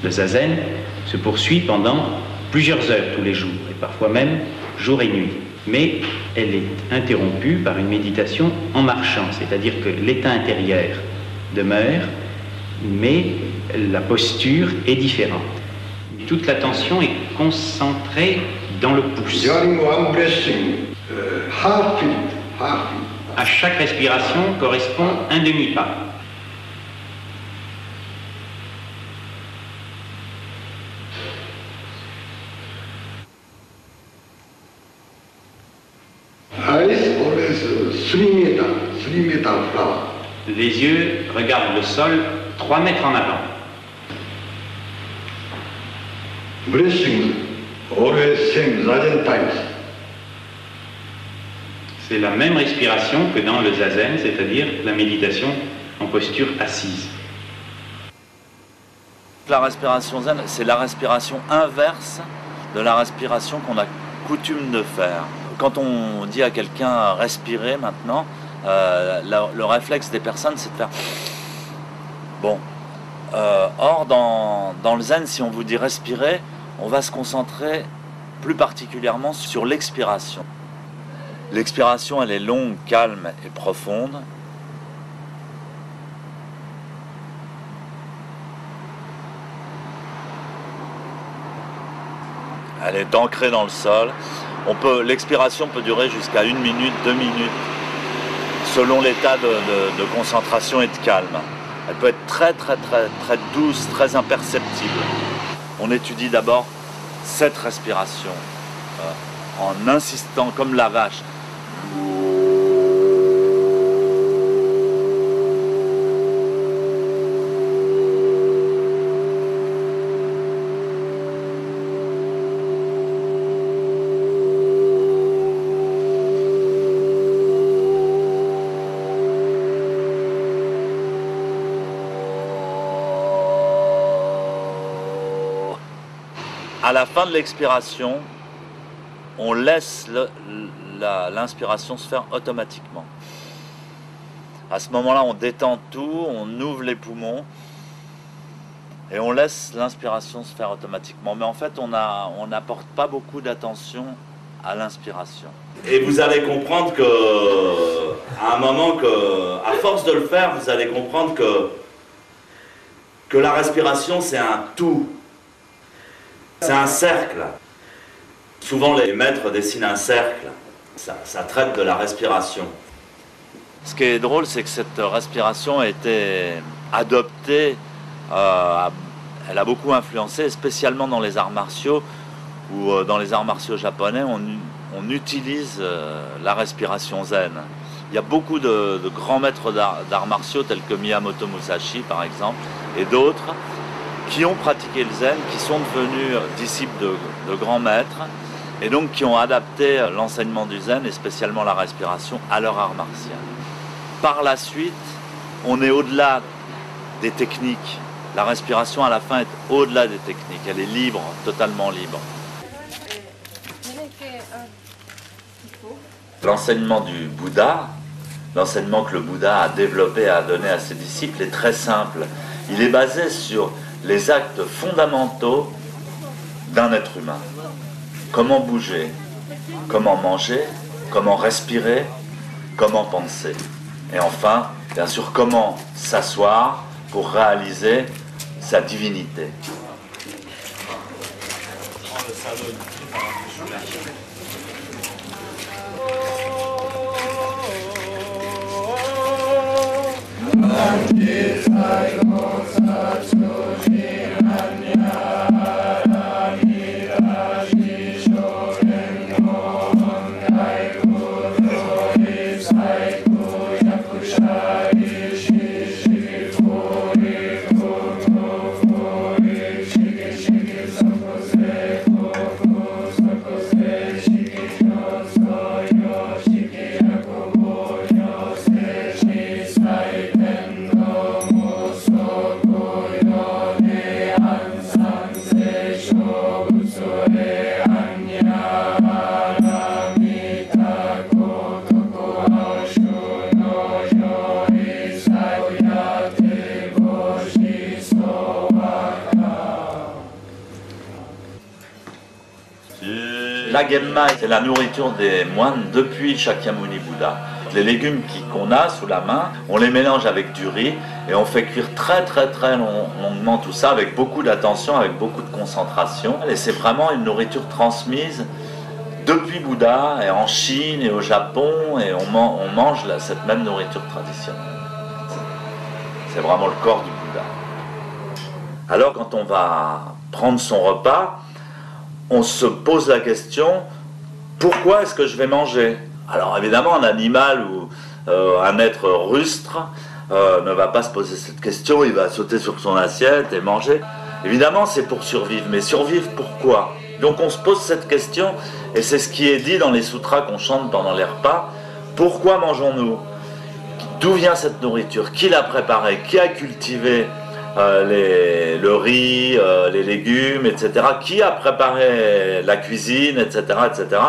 Le zazen se poursuit pendant plusieurs heures tous les jours, et parfois même jour et nuit. Mais elle est interrompue par une méditation en marchant, c'est-à-dire que l'état intérieur demeure, mais la posture est différente. Toute l'attention est concentrée dans le pouce. À chaque respiration correspond un demi-pas. Les yeux regardent le sol 3 mètres en avant. C'est la même respiration que dans le zazen, c'est-à-dire la méditation en posture assise. La respiration zen, c'est la respiration inverse de la respiration qu'on a coutume de faire. Quand on dit à quelqu'un respirer maintenant, le réflexe des personnes, c'est de faire bon. Or, dans le zen, si on vous dit respirer, on va se concentrer plus particulièrement sur l'expiration. L'expiration, elle est longue, calme et profonde. Elle est ancrée dans le sol. L'expiration peut durer jusqu'à 1 minute, 2 minutes, selon l'état de concentration et de calme. Elle peut être très douce, très imperceptible. On étudie d'abord cette respiration en insistant comme la vache. À la fin de l'expiration, on laisse l'inspiration se faire automatiquement. À ce moment-là, on détend tout, on ouvre les poumons et on laisse l'inspiration se faire automatiquement. Mais en fait, on n'apporte pas beaucoup d'attention à l'inspiration. Et vous allez comprendre que, à un moment, à force de le faire, vous allez comprendre que la respiration, c'est un tout. C'est un cercle. Souvent, les maîtres dessinent un cercle. Ça traite de la respiration. Ce qui est drôle, c'est que cette respiration a été adoptée, elle a beaucoup influencé, spécialement dans les arts martiaux, où dans les arts martiaux japonais, on utilise la respiration zen. Il y a beaucoup de grands maîtres d'arts martiaux, tels que Miyamoto Musashi, par exemple, et d'autres, qui ont pratiqué le zen, qui sont devenus disciples de grands maîtres, et donc qui ont adapté l'enseignement du zen, et spécialement la respiration, à leur art martial. Par la suite, on est au-delà des techniques. La respiration, à la fin, est au-delà des techniques. Elle est libre, totalement libre. L'enseignement du Bouddha, l'enseignement que le Bouddha a développé, a donné à ses disciples, est très simple. Il est basé sur les actes fondamentaux d'un être humain. Comment bouger, comment manger, comment respirer, comment penser. Et enfin, bien sûr, comment s'asseoir pour réaliser sa divinité. La Genmai, c'est la nourriture des moines depuis Shakyamuni Bouddha. Les légumes qu'on a sous la main, on les mélange avec du riz et on fait cuire très longuement tout ça avec beaucoup d'attention, avec beaucoup de concentration. Et c'est vraiment une nourriture transmise depuis Bouddha et en Chine et au Japon, et on mange cette même nourriture traditionnelle. C'est vraiment le corps du Bouddha. Alors quand on va prendre son repas, on se pose la question, pourquoi est-ce que je vais manger ? Alors évidemment, un animal ou un être rustre ne va pas se poser cette question, il va sauter sur son assiette et manger. Évidemment, c'est pour survivre, mais survivre pourquoi ? Donc on se pose cette question, et c'est ce qui est dit dans les sutras qu'on chante pendant les repas. Pourquoi mangeons-nous ? D'où vient cette nourriture ? Qui l'a préparée ? Qui a cultivé le riz, les légumes, etc. Qui a préparé la cuisine, etc., etc.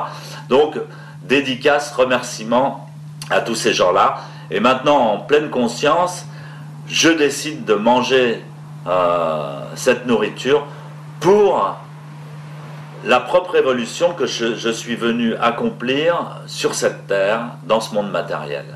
Donc, dédicace, remerciement à tous ces gens-là. Et maintenant, en pleine conscience, je décide de manger cette nourriture pour la propre évolution que je suis venu accomplir sur cette terre, dans ce monde matériel.